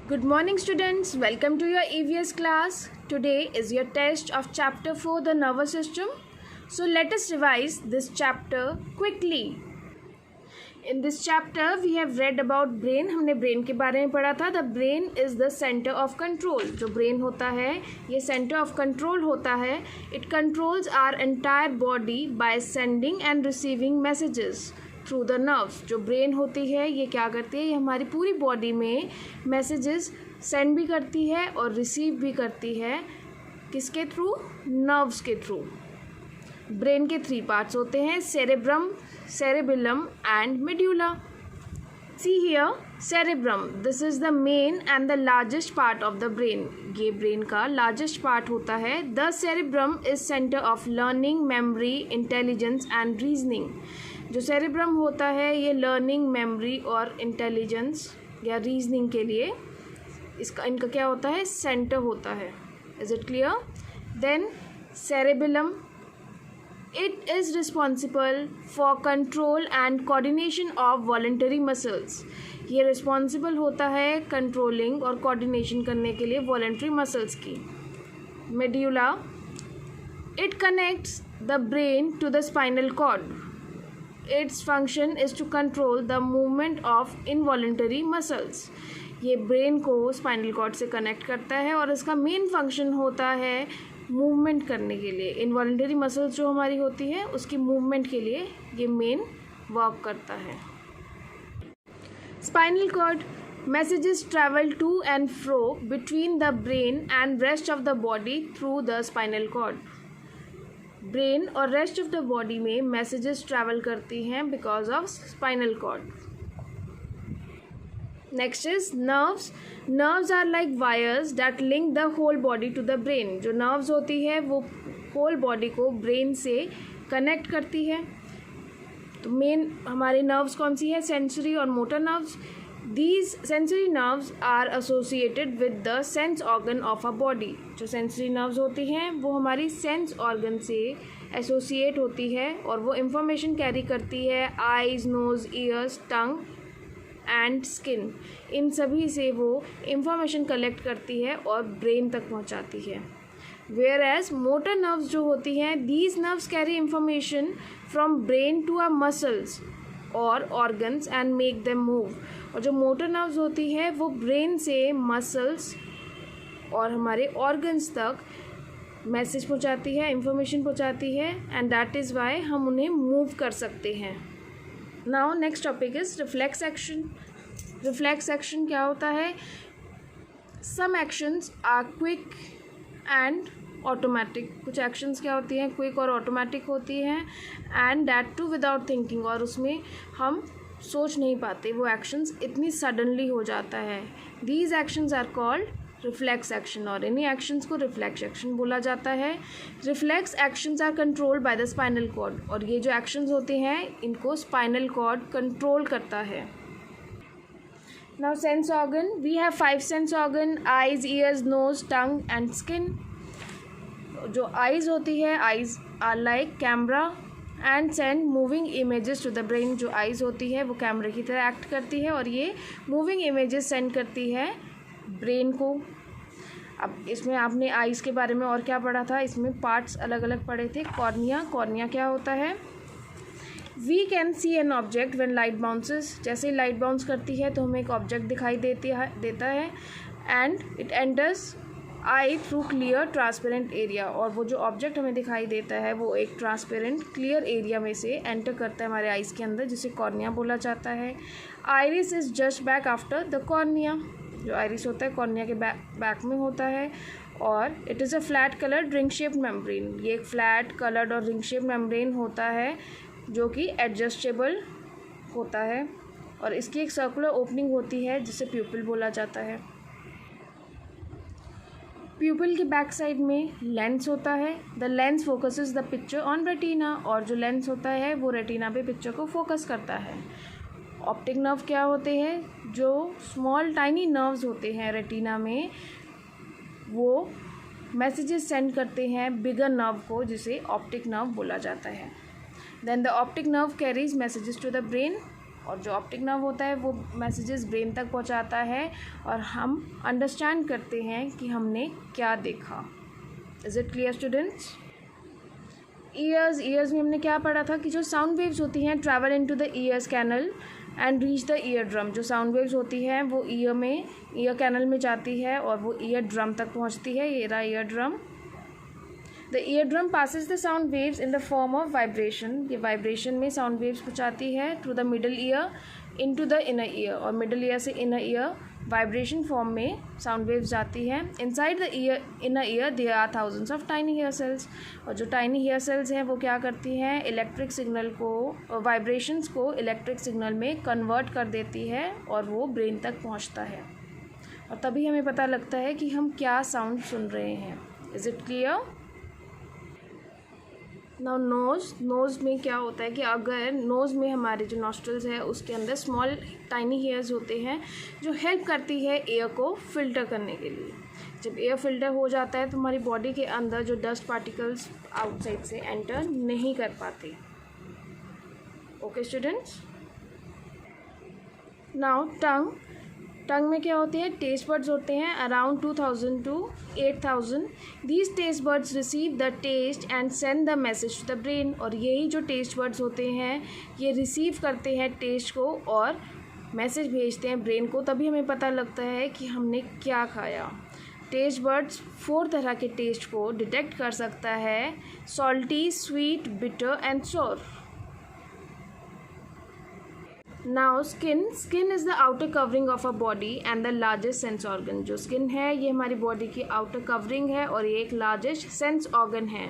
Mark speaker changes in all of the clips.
Speaker 1: Good morning, students. Welcome to your EVS class. Today is your test of chapter 4, the nervous system. So let us revise this chapter quickly. In this chapter, we have read about brain. हमने brain के बारे में पढ़ा था. The brain is the center of control. जो brain होता है, ये center of control होता है. It controls our entire body by sending and receiving messages through the nerves. जो ब्रेन होती है ये क्या करती है, ये हमारी पूरी बॉडी में मैसेजेस सेंड भी करती है और रिसीव भी करती है. किसके थ्रू? नर्व्स के थ्रू. ब्रेन के 3 पार्ट्स होते हैं, cerebrum, cerebellum and medulla. See here, cerebrum, this is the main and the largest part of the brain. ये ब्रेन का लार्जेस्ट पार्ट होता है. The cerebrum is centre of learning, memory, intelligence and reasoning. जो cerebrum होता है ये learning, memory और intelligence या रीजनिंग के लिए इनका क्या होता है, सेंटर होता है. Is it clear? Then cerebellum, it is responsible for control and coordination of voluntary muscles. ये रिस्पॉन्सिबल होता है कंट्रोलिंग और कोऑर्डिनेशन करने के लिए वॉलंटरी मसल्स की. Medulla, it connects the brain to the spinal cord. Its function is to control the movement of involuntary muscles. ये brain को स्पाइनल कॉर्ड से कनेक्ट करता है और इसका मेन फंक्शन होता है मूवमेंट करने के लिए. इनवॉलंटरी मसल्स जो हमारी होती है उसकी मूवमेंट के लिए ये मेन वर्क करता है. Spinal cord, messages travel to and fro between the brain and rest of the body through the spinal cord. Brain और रेस्ट ऑफ द बॉडी में मैसेजेस ट्रैवल करती हैं because of spinal cord. Next is nerves. Nerves are like wires that link the whole body to the brain. जो nerves होती है वो whole body को brain से कनेक्ट करती है. तो मेन हमारे नर्व्स कौन सी है? सेंसरी और motor nerves. These sensory nerves are associated with the sense organ of a body. जो sensory nerves होती हैं वो हमारी sense organ से associate होती है और वो information carry करती है eyes, nose, ears, tongue and skin. इन सभी से वो information collect करती है और brain तक पहुंचाती है. Whereas motor nerves जो होती हैं, these nerves carry information from brain to our muscles और organs and make them move. और जो मोटर नर्व्स होती है वो ब्रेन से मसल्स और हमारे ऑर्गन्स तक मैसेज पहुंचाती है, इंफॉर्मेशन पहुंचाती है एंड दैट इज़ वाई हम उन्हें मूव कर सकते हैं. Now next topic is reflex action. Reflex action क्या होता है? Some actions are quick and automatic. कुछ एक्शंस क्या होती हैं? क्विक और ऑटोमेटिक होती हैं and that too without thinking. और उसमें हम सोच नहीं पाते, वो एक्शंस इतनी सडनली हो जाता है. These actions are called reflex action और इन्हीं एक्शंस को रिफ्लेक्स एक्शन बोला जाता है. Reflex actions are controlled by the spinal cord. और ये जो एक्शंस होते हैं इनको स्पाइनल कॉर्ड कंट्रोल करता है. Now sense organ, we have 5 sense organ: eyes, ears, nose, tongue and skin. जो आइज़ होती है, eyes are like camera and send moving images to the brain. जो आइज़ होती है वो कैमरे की तरह एक्ट करती है और ये मूविंग इमेजेस सेंड करती है ब्रेन को. अब इसमें आपने आइज़ के बारे में और क्या पढ़ा था? इसमें पार्ट्स अलग अलग पढ़े थे. कॉर्निया, कॉर्निया क्या होता है? We can see an object when light bounces. जैसे ही लाइट बाउंस करती है तो हमें एक ऑब्जेक्ट दिखाई देता है and it enters I through clear transparent area. और वो जो ऑब्जेक्ट हमें दिखाई देता है वो एक ट्रांसपेरेंट क्लियर एरिया में से एंटर करता है हमारे आइज़ के अंदर, जिसे कॉर्निया बोला जाता है. Iris is just back after the cornea. जो आइरिस होता है कॉर्निया के बैक में होता है. और it is a flat coloured ring shaped membrane. ये एक फ्लैट कलर्ड और रिंग शेप्ड मेम्ब्रेन होता है जो कि एडजस्टेबल होता है और इसकी एक सर्कुलर ओपनिंग होती है जिसे प्यूपिल बोला जाता है. प्यूपिल के बैक साइड में लेंस होता है. The lens focuses the picture on retina. और जो लेंस होता है वो रेटिना पे पिक्चर को फोकस करता है. ऑप्टिक नर्व क्या होते हैं? जो स्मॉल टाइनी नर्व्स होते हैं रेटिना में, वो मैसेजेस सेंड करते हैं बिगर नर्व को, जिसे ऑप्टिक नर्व बोला जाता है. Then the optic nerve carries messages to the brain. और जो ऑप्टिक नर्व होता है वो मैसेजेस ब्रेन तक पहुंचाता है और हम अंडरस्टैंड करते हैं कि हमने क्या देखा। Is it clear students? Years में हमने क्या पढ़ा था कि जो साउंड वेव्स होती हैं travel into the ears canal and reach the ear drum. जो साउंड वेव्स होती हैं वो ईयर कैनल में जाती है और वो ईयर ड्रम तक पहुंचती है। ये रहा ear drum. The ear drum passes the sound waves in the form of vibration. ये वाइब्रेशन में साउंड वेव्स पहुंचाती है through the middle ear into the inner ear, और मिडल ईयर से इनर ईयर वाइब्रेशन फॉर्म में sound waves जाती हैं। Inside the inner ear there are thousands of tiny hair cells, और जो टाइनी हेयर सेल्स हैं वो क्या करती हैं, इलेक्ट्रिक सिग्नल को, वाइब्रेशंस को इलेक्ट्रिक सिग्नल में कन्वर्ट कर देती है और वो ब्रेन तक पहुंचता है, और तभी हमें पता लगता है कि हम क्या साउंड सुन रहे हैं। Is it clear? Now nose में क्या होता है कि अगर नोज़ में हमारे जो नॉस्ट्रल्स है उसके अंदर स्मॉल टाइनी हेयर्स होते हैं जो हेल्प करती है एयर को फिल्टर करने के लिए। जब एयर फिल्टर हो जाता है तो हमारी बॉडी के अंदर जो डस्ट पार्टिकल्स आउटसाइड से एंटर नहीं कर पाते। Okay students? नाउ टंग में क्या होती है, टेस्ट बर्ड्स होते हैं around 2000 to 8000। These taste buds receive the taste and send the message to the brain. और यही जो टेस्ट बर्ड्स होते हैं ये रिसीव करते हैं टेस्ट को और मैसेज भेजते हैं ब्रेन को, तभी हमें पता लगता है कि हमने क्या खाया। टेस्ट बर्ड्स 4 तरह के टेस्ट को डिटेक्ट कर सकता है, सॉल्टी, स्वीट, बिटर एंड सोर। Now skin is the outer covering of a body and the largest sense organ. जो स्किन है ये हमारी बॉडी की आउटर कवरिंग है और ये एक लार्जेस्ट सेंस ऑर्गन है।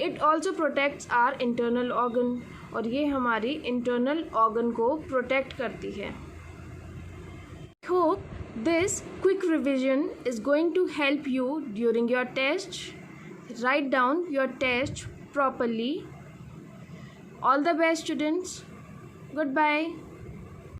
Speaker 1: It also protects our internal organ, और ये हमारी इंटरनल ऑर्गन को प्रोटेक्ट करती है। Hope this quick revision is going to help you during your test. Write down your test properly. All the best students. Goodbye.